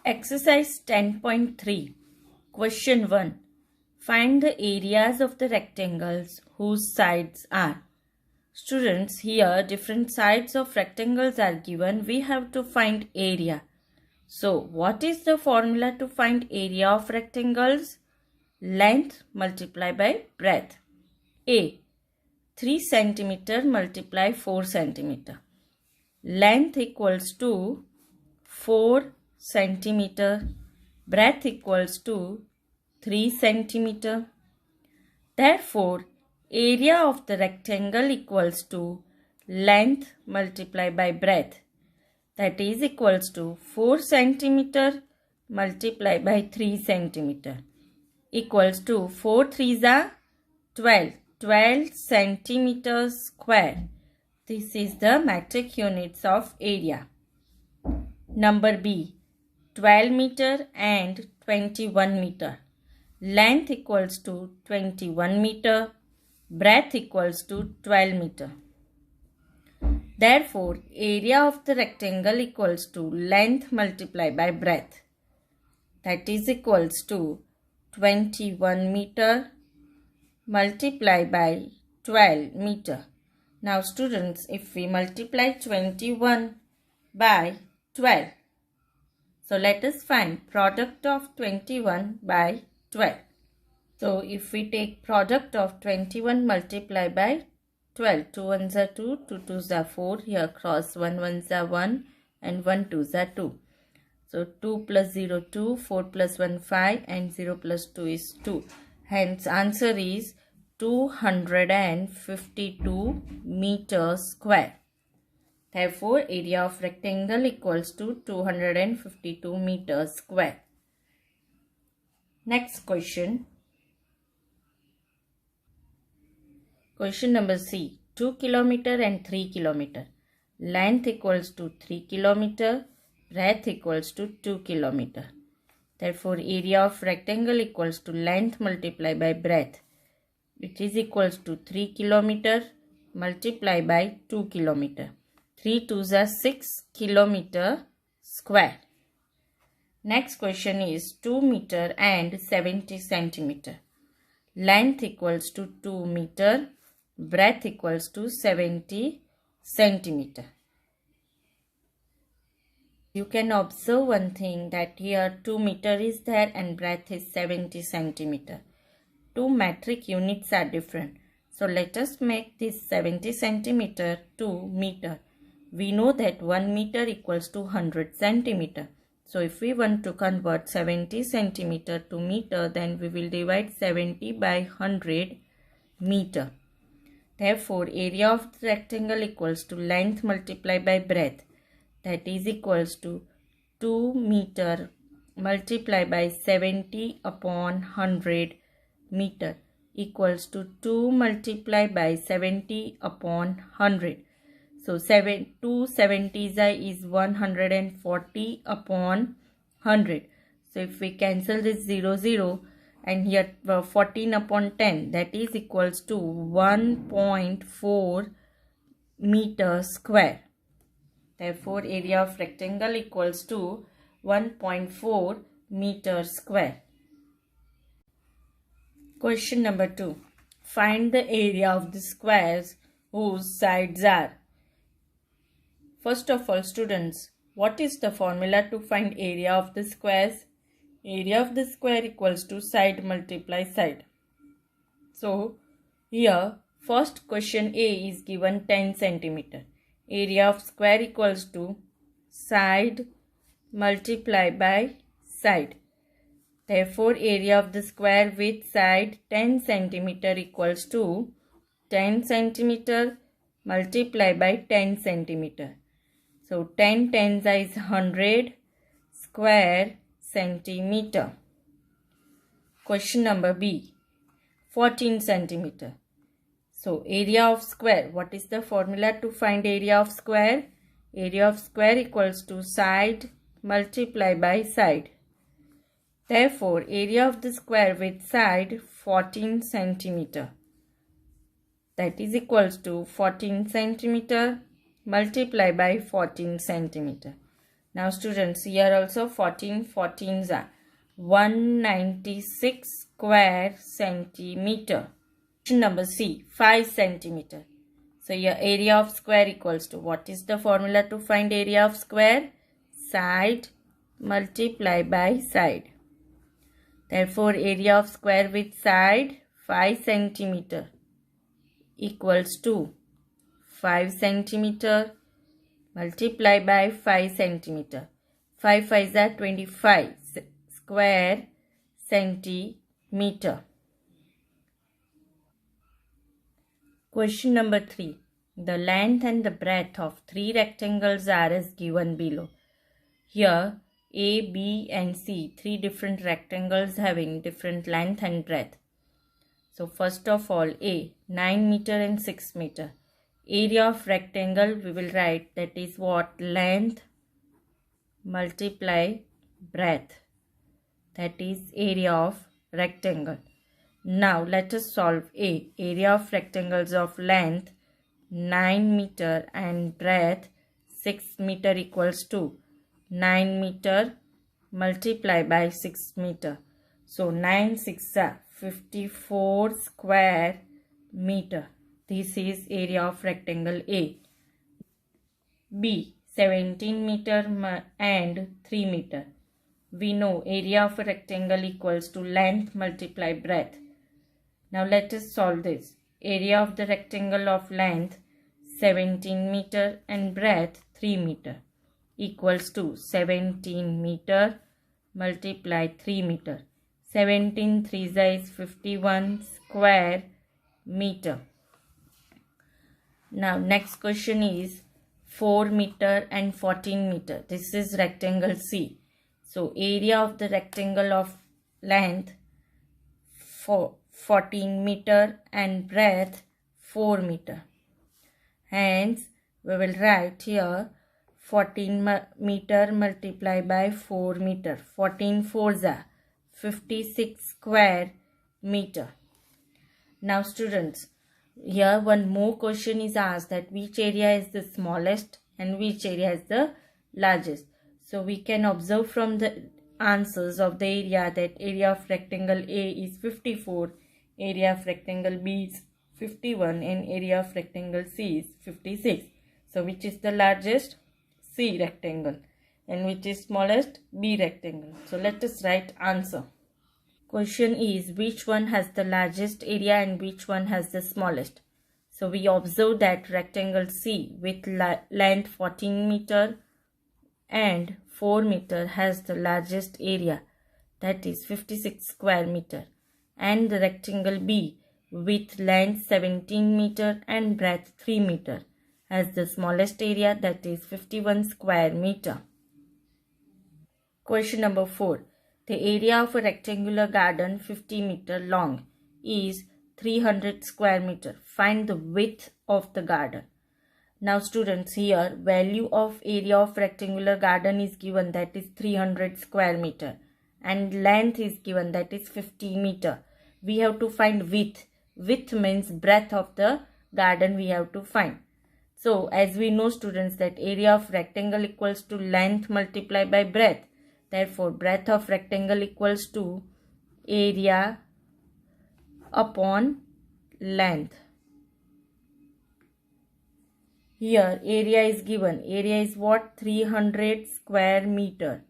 Exercise 10.3. Question 1. Find the areas of the rectangles whose sides are. Students, here different sides of rectangles are given. We have to find area. So, what is the formula to find area of rectangles? Length multiplied by breadth. A. 3 cm multiply 4 cm. Length equals to 4 centimeter, breadth equals to 3 centimeter. Therefore, area of the rectangle equals to length multiplied by breadth, that is equals to 4 centimeter multiplied by 3 centimeter equals to 4 3s are 12 centimeters square. This is the metric units of area. Number B. 12 meter and 21 meter. Length equals to 21 meter. Breadth equals to 12 meter. Therefore, area of the rectangle equals to length multiplied by breadth. That is equals to 21 meter multiplied by 12 meter. Now students, if we multiply 21 by 12, so let us find product of 21 by 12. So if we take product of 21 multiplied by 12, 2 ones are 2, 2 twos are 4, here cross 1 ones are 1 and 1 twos are 2. So 2 plus 0 2, 4 plus 1 5 and 0 plus 2 is 2. Hence answer is 252 meters square. Therefore, area of rectangle equals to 252 meters square. Next question. Question number C. 2 km and 3 km. Length equals to 3 km. Breadth equals to 2 km. Therefore, area of rectangle equals to length multiplied by breadth. It is equals to 3 km multiplied by 2 km. 3 twos are 6 km square. Next question is 2 meter and 70 centimeter. Length equals to 2 meter. Breadth equals to 70 centimeter. You can observe one thing, that here 2 meter is there and breadth is 70 centimeter. Two metric units are different. So let us make this 70 centimeter to meter. We know that 1 meter equals to 100 centimeter. So if we want to convert 70 centimeter to meter, then we will divide 70 by 100 meter. Therefore, area of the rectangle equals to length multiplied by breadth. That is equals to 2 meter multiplied by 70 upon 100 meter equals to 2 multiplied by 70 upon 100. So 2 70s is 140 upon 100. So if we cancel this 0 and here 14 upon 10, that is equals to 1.4 meter square. Therefore, area of rectangle equals to 1.4 meter square. Question number 2. Find the area of the squares whose sides are. First of all, students, what is the formula to find area of the squares? Area of the square equals to side multiply side. So, here first question A is given 10 centimeter. Area of square equals to side multiply by side. Therefore, area of the square with side 10 centimeter equals to 10 centimeter multiplied by 10 centimeter. So, 10 tens is 100 square centimeter. Question number B. 14 centimeter. So, area of square. What is the formula to find area of square? Area of square equals to side multiplied by side. Therefore, area of the square with side 14 centimeter. That is equals to 14 centimeter multiplied by 14 centimeter. Now students, here also 14 14s are 196 square centimeter. Question number C, 5 centimeter. So your area of square equals to, what is the formula to find area of square? Side multiply by side. Therefore, area of square with side 5 centimeter equals to 5 centimeter multiply by 5 centimeter. 5 5s are 25 square centimeter. Question number 3. The length and the breadth of 3 rectangles are as given below. Here A, B and C, 3 different rectangles having different length and breadth. So first of all, A, 9 meter and 6 meter. Area of rectangle we will write, that is what? Length multiply breadth. That is area of rectangle. Now let us solve A. Area of rectangles of length 9 meter and breadth 6 meter equals to 9 meter multiply by 6 meter. So 9 6 are 54 square meter. This is area of rectangle A. B, 17 meter and 3 meter. We know area of a rectangle equals to length multiply breadth. Now let us solve this. Area of the rectangle of length 17 meter and breadth 3 meter equals to 17 meter multiply 3 meter. 17 3s is 51 square meter. Now next question is 4 meter and 14 meter. This is rectangle C. So area of the rectangle of length 14 meter and breadth 4 meter. Hence we will write here 14 meter multiply by 4 meter. 14 4s are 56 square meter. Now students, here one more question is asked, that which area is the smallest and which area is the largest. So we can observe from the answers of the area that area of rectangle A is 54, area of rectangle B is 51 and area of rectangle C is 56. So which is the largest? C rectangle. And which is smallest? B rectangle. So let us write answer. Question is, which one has the largest area and which one has the smallest? So we observe that rectangle C with length 14 meter and 4 meter has the largest area, that is 56 square meter, and the rectangle B with length 17 meter and breadth 3 meter has the smallest area, that is 51 square meter. Question number 4. The area of a rectangular garden 50 meter long is 300 square meter. Find the width of the garden. Now students, here value of area of rectangular garden is given, that is 300 square meter, and length is given, that is 50 meter. We have to find width. Width means breadth of the garden we have to find. So as we know students that area of rectangle equals to length multiplied by breadth. Therefore breadth of rectangle equals to area upon length. Here area is given. Area is what? 300 square meter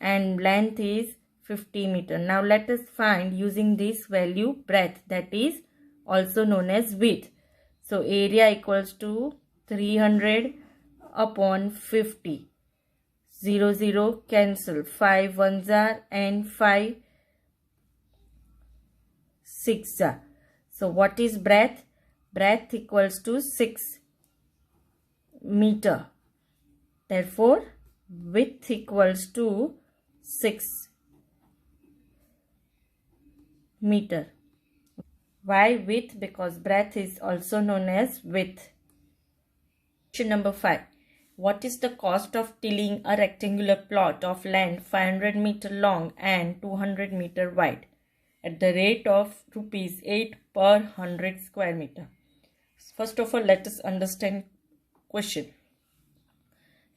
and length is 50 meter. Now let us find using this value breadth, that is also known as width. So area equals to 300 upon 50. 0 0 cancel. 5 1s are and 5 6 are. So what is breadth? Breadth equals to 6 meter. Therefore width equals to 6 meter. Why width? Because breadth is also known as width. Question number 5. What is the cost of tilling a rectangular plot of land 500 meter long and 200 meter wide at the rate of rupees 8 per 100 square meter? First of all, let us understand question.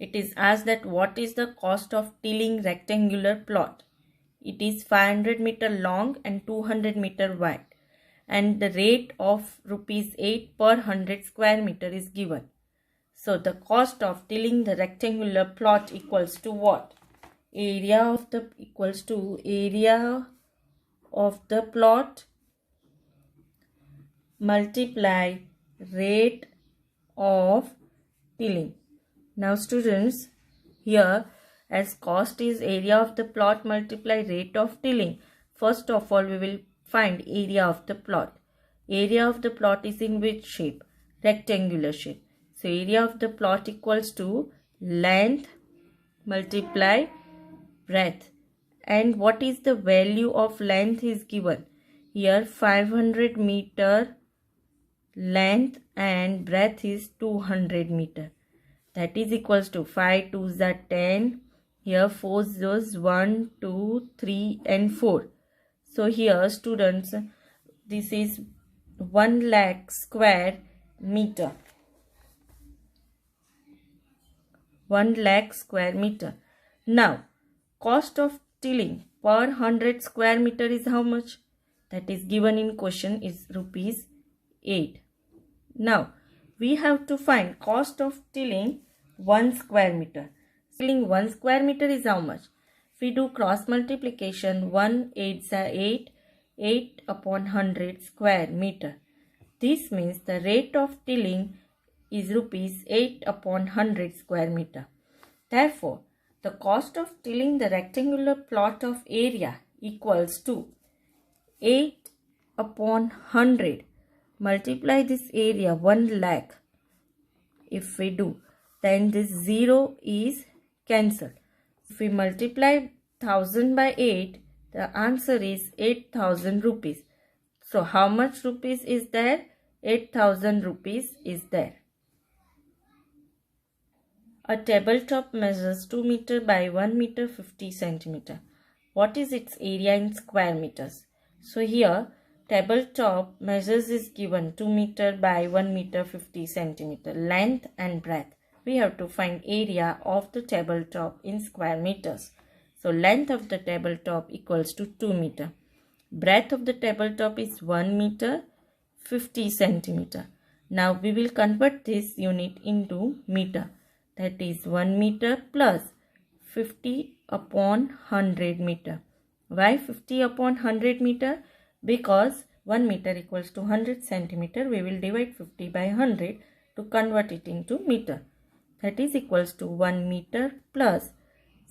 It is asked that what is the cost of tilling rectangular plot. It is 500 meter long and 200 meter wide, and the rate of rupees 8 per 100 square meter is given. So the cost of tilling the rectangular plot equals to what? Area of the plot multiply rate of tilling. Now students, here as cost is area of the plot multiply rate of tilling, first of all we will find area of the plot. Area of the plot is in which shape? Rectangular shape. So area of the plot equals to length multiply breadth. And what is the value of length is given? Here 500 meter length and breadth is 200 meter. That is equals to 5 2s are 10. Here 4 zeros 1, 2, 3 and 4. So here students, this is 1 lakh square meter. 1 lakh square meter. Now cost of tilling per 100 square meter is how much? That is given in question is rupees 8. Now we have to find cost of tilling 1 square meter. Tilling 1 square meter is how much? If we do cross multiplication, 1 8s are 8, 8 upon 100 square meter. This means the rate of tilling is rupees 8 upon 100 square meter. Therefore, the cost of tilling the rectangular plot of area equals to 8 upon 100. Multiply this area 1 lakh. If we do, then this 0 is cancelled. If we multiply 1000 by 8, the answer is 8000 rupees. So how much rupees is there? 8000 rupees is there. A tabletop measures 2 meter by 1 meter 50 centimeter. What is its area in square meters? So here tabletop measures is given 2 meter by 1 meter 50 centimeter, length and breadth. We have to find area of the tabletop in square meters. So length of the tabletop equals to 2 meter. Breadth of the tabletop is 1 meter 50 centimeter. Now we will convert this unit into meter. That is 1 meter plus 50 upon 100 meter. Why 50 upon 100 meter? Because 1 meter equals to 100 centimeter. We will divide 50 by 100 to convert it into meter. That is equals to 1 meter plus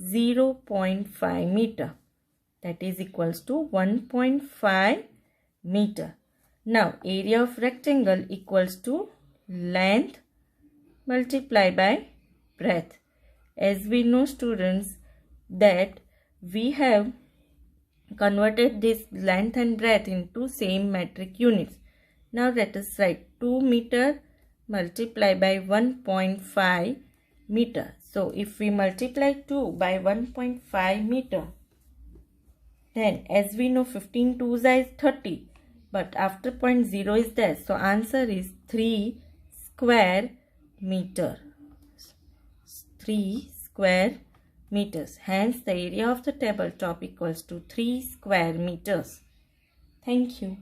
0.5 meter. That is equals to 1.5 meter. Now area of rectangle equals to length multiply by breadth. As we know students that we have converted this length and breadth into same metric units. Now let us write 2 meter multiply by 1.5 meter. So if we multiply 2 by 1.5 meter, then as we know 15 2s is 30, but after point 0 is there. So answer is 3 square meter. 3 square meters. Hence the area of the tabletop equals to 3 square meters. Thank you.